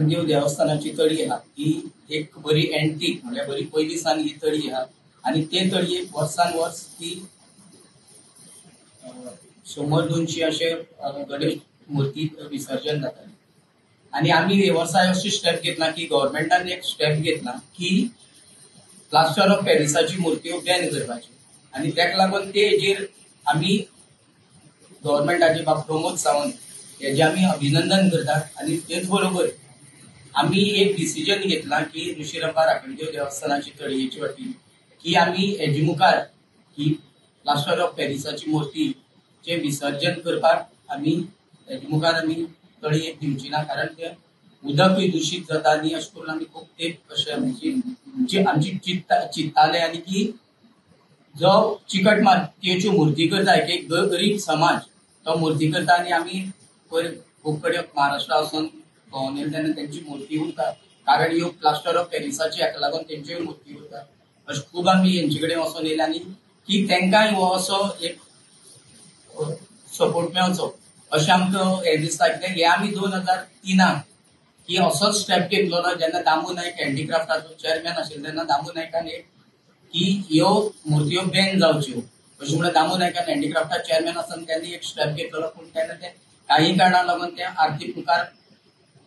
देव देवस्थानाची तळी आहा ही एक बरी एंटीक म्हणजे बरी पयली सान ही तळी आहा आणि ते तळयेक वर्सान वर्स ती 100-200 असे गणेश मूर्ती विसर्जन जाता आणि आम्ही हे वर्सा अशी स्टेप घेतला की गव्हर्नमेंटान एक स्टेप घेतला की प्लास्टर ऑफ पॅरिसाची मूर्त्यो बॅन करपाची आणि त्याक लागून ते हेजेर आम्ही गव्हर्नमेंटाचे बाब प्रमोद सावंत हेजे आम्ही अभिनंदन करतात आणि तेच बरोबर आम्ही एक डिसिजन घेतला की ऋषिरंभा राखणदेव देवस्थानाची तळयेची वतीन की आम्ही हेजे मुखार की प्लास्टर ऑफ पॅरिसाची मूर्तीचे विसर्जन करपाक आम्ही हेजे मुखार आम्ही तळयेक दिवची ना कारण ते उदकूय दूषित जाता आणि अशें करून आम्ही खूप तेंप अशें आमची चिंत्ताले आणि की जो चिकट मातयेच्यो मूर्ती करता एक गरीब समाज तो मूर्ती करता आणि आम्ही खूप कडेन महाराष्ट्रा वचून भोंवून येयले तेन्ना तेंची मूर्ती उरता कारण ह्यो प्लास्टर ऑफ पॅरिसाची हाका लागून तेंच्योय मूर्ती उरता अशें खूब आम्ही हेंचे कडेन वचून येयले आणि की तेंकाय हो असो एक सपोर्ट मेळचो अशें आमकां हे दिसता कित्याक हे आमी 2003 की असोच स्टेप घेतलो जेन्ना दामू नायक हँडीक्राफ्टाचो चेअरमॅन आशिल्लो तेन्ना दामू नायकान एक की ह्यो मूर्त्यो बॅन जावच्यो अशें म्हणून दामू नायकान हँडीक्राफ्टा चेअरमॅन आसतना त्यांनी एक स्टेप घेतलो पूण तेन्ना ते काही कारणाक लागून ते आर्थिक मुखार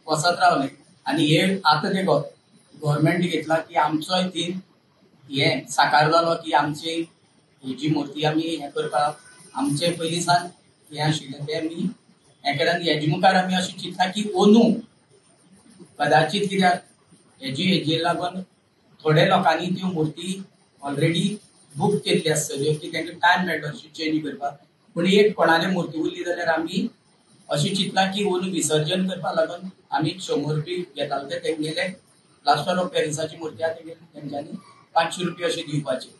वचत रावले आणि हे आता ते गव्हर्नमेंट घेतला की आमचोय थीम हे साकार जालो की आमची ही जी मूर्ती आमी हे करपाक आमचे पयली सान हे आशिल्ले ते आमी हे केले आनी हेजे मुखार आमी अशें चिंतता की अंदू कदाचित कित्याक हेजेर लागून थोड्या लोकांनी त्यो मूर्ती ऑलरेडी बूक केल्ली आसतल्यो की तांकां टायम मेळटलो चेंज करपाक पूण एक कोणाले मूर्ती उरली जाल्यार आमी अशें चिंतला की अंदू विसर्जन करपाक लागून आमी 100 रुपये घेताले ते तेंगेले प्लास्टर ऑफ पॅरिसाची मूर्ती आहा तेंच्यांनी 500 रुपये अशें दिवपाचे